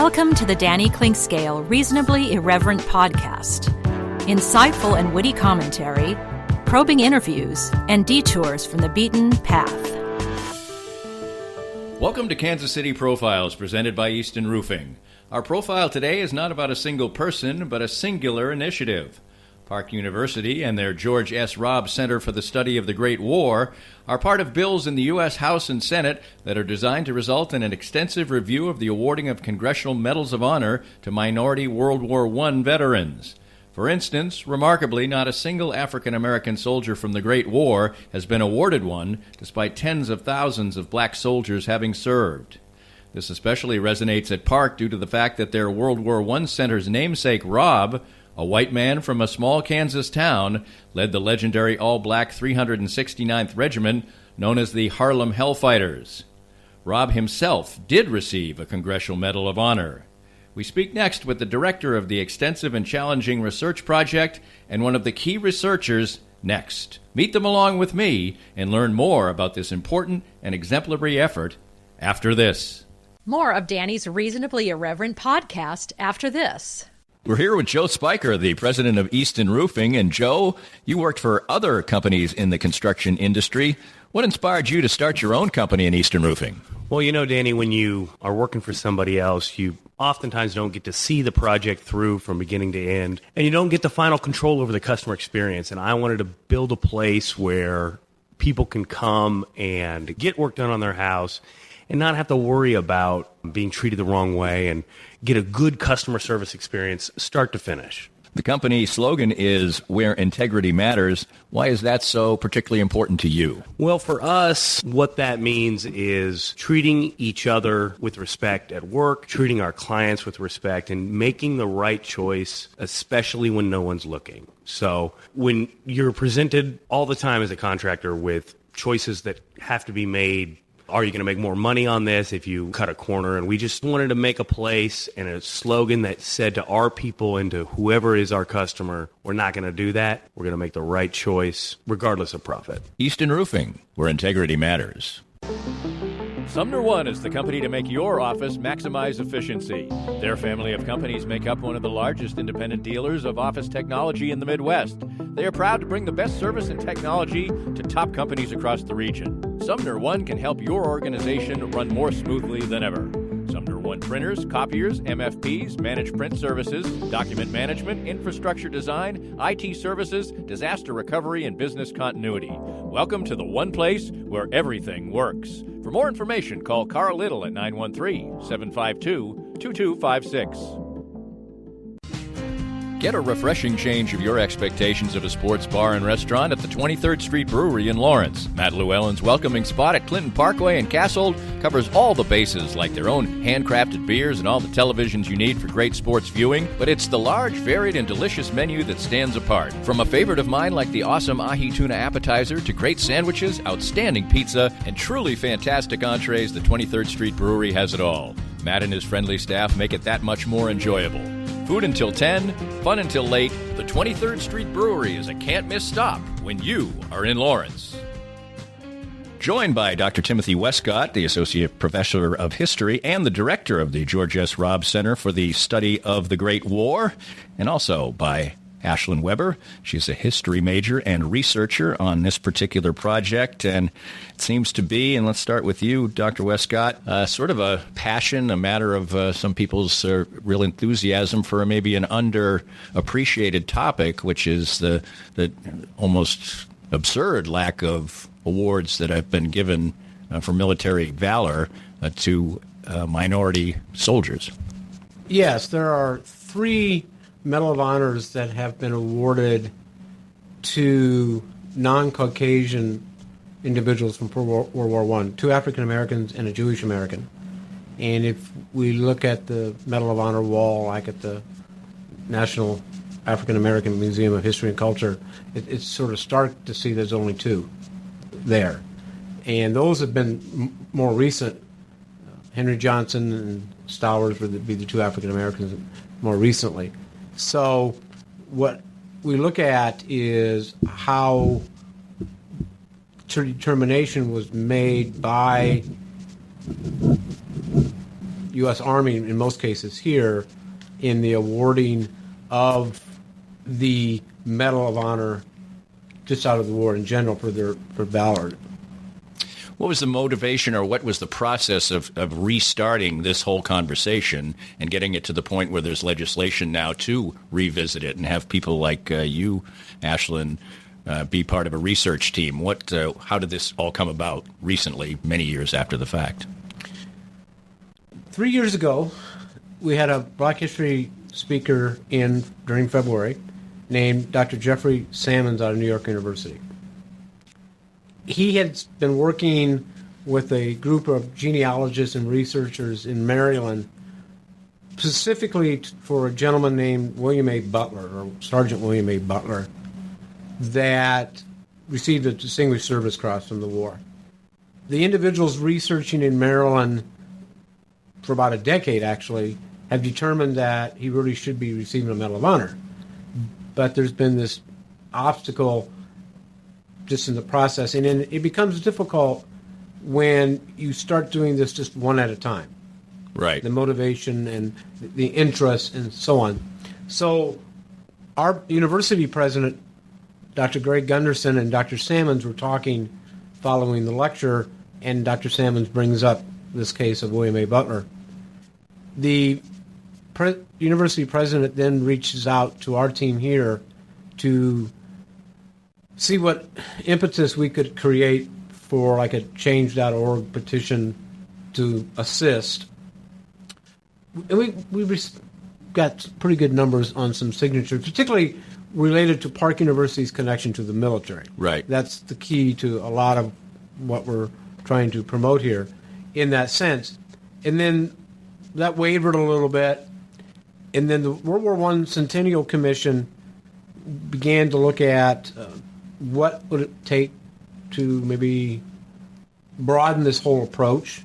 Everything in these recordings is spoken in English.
Welcome to the Danny Clinkscale Reasonably Irreverent podcast. Insightful and witty commentary, probing interviews, and detours from the beaten path. Welcome to Kansas City Profiles, presented by Easton Roofing. Our profile today is not about a single person, but a singular initiative. Park University and their George S. Robb Center for the Study of the Great War are part of bills in the U.S. House and Senate that are designed to result in an extensive review of the awarding of Congressional Medals of Honor to minority World War I veterans. For instance, remarkably, not a single African-American soldier from the Great War has been awarded one, despite tens of thousands of black soldiers having served. This especially resonates at Park due to the fact that their World War I center's namesake, Robb, a white man from a small Kansas town, led the legendary all-black 369th Regiment known as the Harlem Hellfighters. Robb himself did receive a Congressional Medal of Honor. We speak next with the director of the extensive and challenging research project and one of the key researchers next. Meet them along with me and learn more about this important and exemplary effort after this. More of Danny's Reasonably Irreverent podcast after this. We're here with Joe Spiker, the president of Easton Roofing. And Joe, you worked for other companies in the construction industry. What inspired you to start your own company in Easton Roofing? Well, you know, Danny, when you are working for somebody else, you oftentimes don't get to see the project through from beginning to end, and you don't get the final control over the customer experience. And I wanted to build a place where people can come and get work done on their house and not have to worry about being treated the wrong way and get a good customer service experience start to finish. The company slogan is "Where Integrity Matters." Why is that so particularly important to you? Well, for us, what that means is treating each other with respect at work, treating our clients with respect, and making the right choice, especially when no one's looking. So when you're presented all the time as a contractor with choices that have to be made, are you going to make more money on this if you cut a corner? And we just wanted to make a place and a slogan that said to our people and to whoever is our customer, we're not going to do that. We're going to make the right choice regardless of profit. Easton Roofing, where integrity matters. Sumner One is the company to make your office maximize efficiency. Their family of companies make up one of the largest independent dealers of office technology in the Midwest. They are proud to bring the best service and technology to top companies across the region. Sumner One can help your organization run more smoothly than ever. Sumner One printers, copiers, MFPs, managed print services, document management, infrastructure design, IT services, disaster recovery, and business continuity. Welcome to the one place where everything works. For more information, call Carl Little at 913-752-2256. Get a refreshing change of your expectations of a sports bar and restaurant at the 23rd Street Brewery in Lawrence. Matt Llewellyn's welcoming spot at Clinton Parkway in Cassold covers all the bases, like their own handcrafted beers and all the televisions you need for great sports viewing. But it's the large, varied, and delicious menu that stands apart. From a favorite of mine like the awesome ahi tuna appetizer to great sandwiches, outstanding pizza, and truly fantastic entrees, the 23rd Street Brewery has it all. Matt and his friendly staff make it that much more enjoyable. Food until 10, fun until late. The 23rd Street Brewery is a can't-miss stop when you are in Lawrence. Joined by Dr. Timothy Westcott, the Associate Professor of History and the Director of the George S. Robb Center for the Study of the Great War, and also by Ashlyn Weber. She's a history major and researcher on this particular project, and it seems to be, and let's start with you, Dr. Westcott, sort of a passion, a matter of some people's real enthusiasm for maybe an underappreciated topic, which is the almost absurd lack of awards that have been given for military valor to minority soldiers. Yes, there are 3 Medal of Honors that have been awarded to non-Caucasian individuals from World War I, 2 African Americans and a Jewish American. And if we look at the Medal of Honor wall, like at the National African American Museum of History and Culture, it's sort of stark to see there's only 2 there. And those have been more recent. Henry Johnson and Stowers would be the 2 African Americans more recently. So what we look at is how determination was made by U.S. Army, in most cases here, in the awarding of the Medal of Honor just out of the war in general for valor. What was the motivation, or what was the process of restarting this whole conversation and getting it to the point where there's legislation now to revisit it and have people like you, Ashlyn, be part of a research team? How did this all come about recently, many years after the fact? 3 years ago, we had a Black History speaker in during February named Dr. Jeffrey Sammons out of New York University. He had been working with a group of genealogists and researchers in Maryland, specifically for a gentleman named William A. Butler, or Sergeant William A. Butler, that received a Distinguished Service Cross from the war. The individuals researching in Maryland for about a decade, actually, have determined that he really should be receiving a Medal of Honor. But there's been this obstacle just in the process, and then it becomes difficult when you start doing this just one at a time. Right. The motivation and the interest and so on. So our university president, Dr. Greg Gunderson, and Dr. Sammons were talking following the lecture, and Dr. Sammons brings up this case of William A. Butler. The university president then reaches out to our team here to see what impetus we could create for like a change.org petition to assist. And we got pretty good numbers on some signatures, particularly related to Park University's connection to the military. Right. That's the key to a lot of what we're trying to promote here in that sense. And then that wavered a little bit. And then the World War I Centennial Commission began to look at what would it take to maybe broaden this whole approach,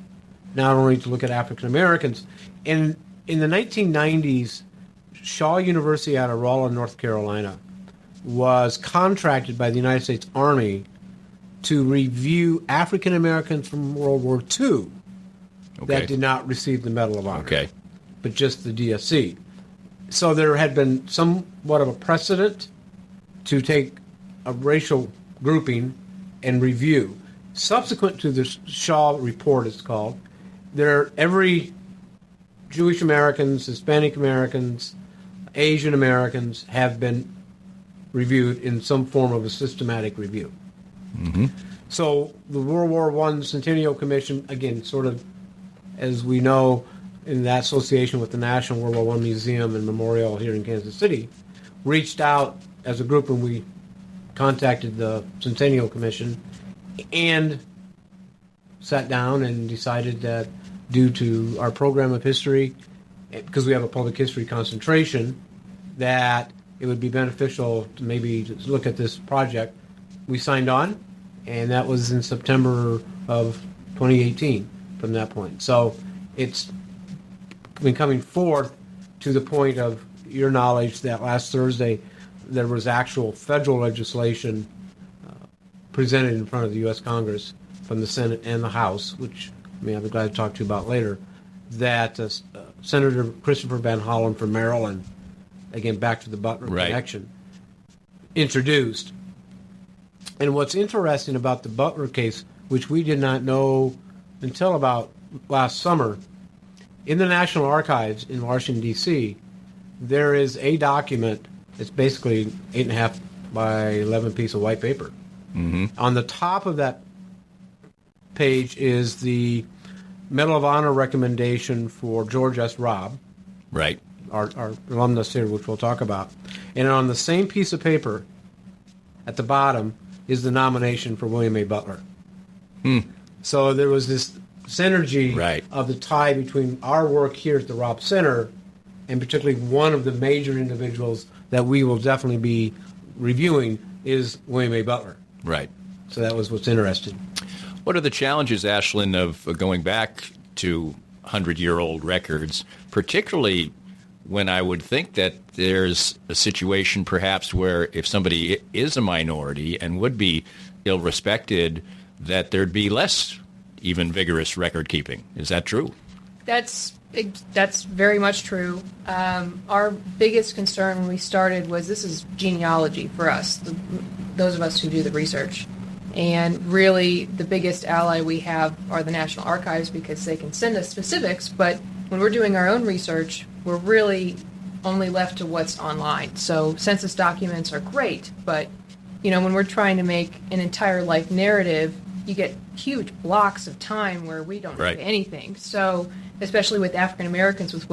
not only to look at African Americans. And in the 1990s, Shaw University out of Raleigh, North Carolina, was contracted by the United States Army to review African Americans from World War II that did not receive the Medal of Honor, but just the DSC. So there had been somewhat of a precedent to take a racial grouping and review. Subsequent to the Shaw report, it's called, every Jewish Americans, Hispanic Americans, Asian Americans have been reviewed in some form of a systematic review. Mm-hmm. So the World War I Centennial Commission, again, sort of, as we know, in that association with the National World War I Museum and Memorial here in Kansas City, reached out as a group, and we contacted the Centennial Commission and sat down and decided that due to our program of history, because we have a public history concentration, that it would be beneficial to maybe look at this project. We signed on, and that was in September of 2018 from that point. So it's been coming forth to the point of your knowledge that last Thursday there was actual federal legislation presented in front of the U.S. Congress from the Senate and the House, which I'll be glad to talk to you about later, that Senator Christopher Van Hollen from Maryland, again, back to the Butler connection, introduced. And what's interesting about the Butler case, which we did not know until about last summer, in the National Archives in Washington, D.C., there is a document. It's basically 8.5 by 11 piece of white paper. Mm-hmm. On the top of that page is the Medal of Honor recommendation for George S. Robb, right? Our alumnus here, which we'll talk about. And on the same piece of paper, at the bottom, is the nomination for William A. Butler. So there was this synergy of the tie between our work here at the Robb Center, and particularly one of the major individuals that we will definitely be reviewing is William A. Butler. Right. So that was what's interesting. What are the challenges, Ashlyn, of going back to 100-year-old records, particularly when I would think that there's a situation perhaps where if somebody is a minority and would be ill-respected, that there'd be less even vigorous record keeping? Is that true? That's That's very much true. Our biggest concern when we started was this is genealogy for us, those of us who do the research. And really, the biggest ally we have are the National Archives because they can send us specifics, but when we're doing our own research, we're really only left to what's online. So census documents are great, but when we're trying to make an entire life narrative, you get huge blocks of time where we don't have anything. So especially with African Americans, with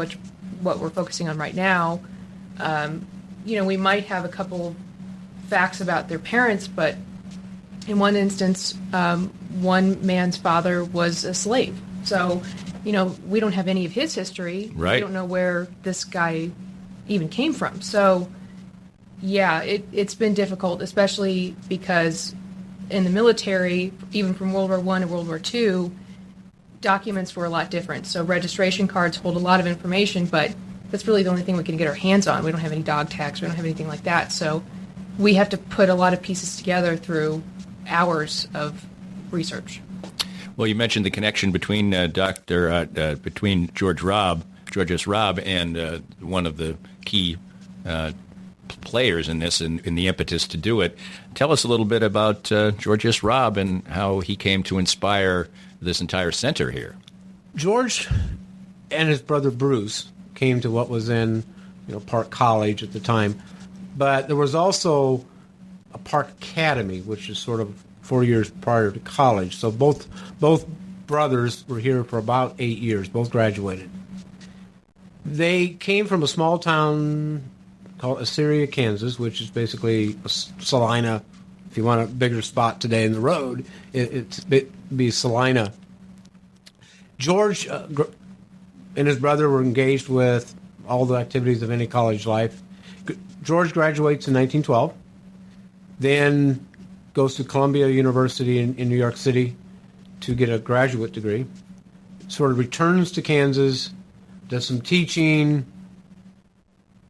what we're focusing on right now, we might have a couple facts about their parents, but in one instance, one man's father was a slave. So, we don't have any of his history. Right. We don't know where this guy even came from. So, yeah, it's been difficult, especially because in the military, even from World War I to World War II, documents were a lot different. So registration cards hold a lot of information, but that's really the only thing we can get our hands on. We don't have any dog tags. We don't have anything like that. So we have to put a lot of pieces together through hours of research. Well, you mentioned the connection between between George S. Robb, and one of the key players in this, in the impetus to do it. Tell us a little bit about George S. Robb and how he came to inspire this entire center here. George and his brother Bruce came to what was in Park College at the time, but there was also a Park Academy, which is sort of 4 years prior to college. So both brothers were here for about 8 years. Both graduated. They came from a small town called Assyria, Kansas, which is basically Salina. If you want a bigger spot today in the road, it'd be Salina. George and his brother were engaged with all the activities of any college life. George graduates in 1912, then goes to Columbia University in New York City to get a graduate degree, sort of returns to Kansas, does some teaching,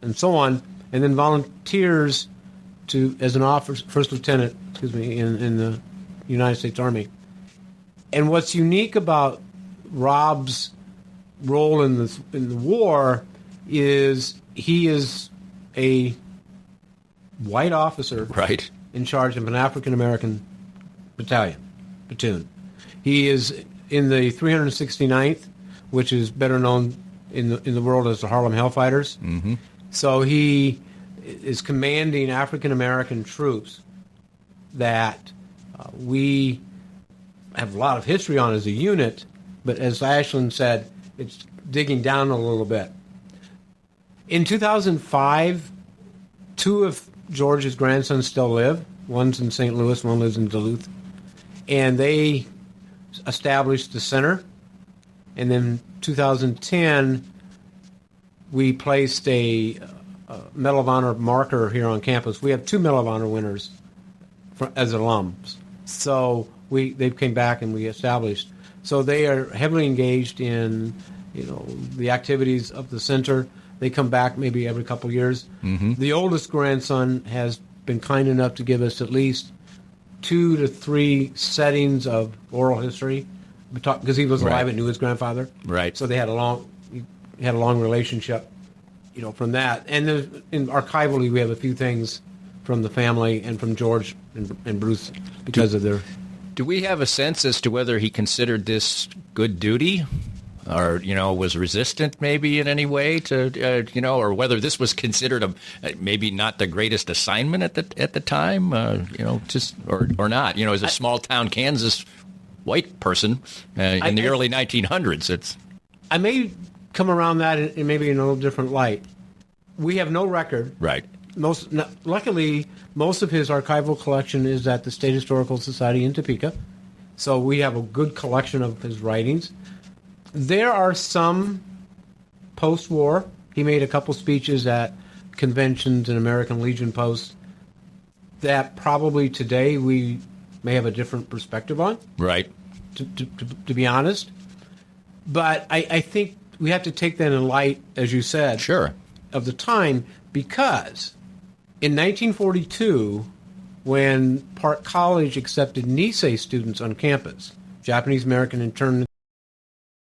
and so on, and then volunteers as an first lieutenant, in the United States Army. And what's unique about Robb's role in the war is he is a white officer, right, in charge of an African American platoon. He is in the 369th, which is better known in the world as the Harlem Hellfighters. Mm-hmm. So he is commanding African American troops that we have a lot of history on as a unit, but as Ashlyn said, it's digging down a little bit. In 2005, two of George's grandsons still live. One's in St. Louis, one lives in Duluth. And they established the center. And then 2010, we placed a Medal of Honor marker here on campus. We have two Medal of Honor winners as alums. So they came back and we established. So they are heavily engaged in the activities of the center. They come back maybe every couple of years. Mm-hmm. The oldest grandson has been kind enough to give us at least 2 to 3 settings of oral history because he was alive and knew his grandfather. Right. So they had a long relationship, from that. And archivally, we have a few things from the family and from George and Bruce because of their. Do we have a sense as to whether he considered this good duty? Or, was resistant maybe in any way to, or whether this was considered maybe not the greatest assignment at the time, or not, as a small town Kansas white person in the early 1900s. I may come around that in maybe in a little different light. We have no record. Right. Luckily, most of his archival collection is at the State Historical Society in Topeka. So we have a good collection of his writings. There are some post-war. He made a couple speeches at conventions and American Legion posts that probably today we may have a different perspective on. Right. To be honest. But I think we have to take that in light, as you said, sure, of the time, because in 1942, when Park College accepted Nisei students on campus, Japanese American interned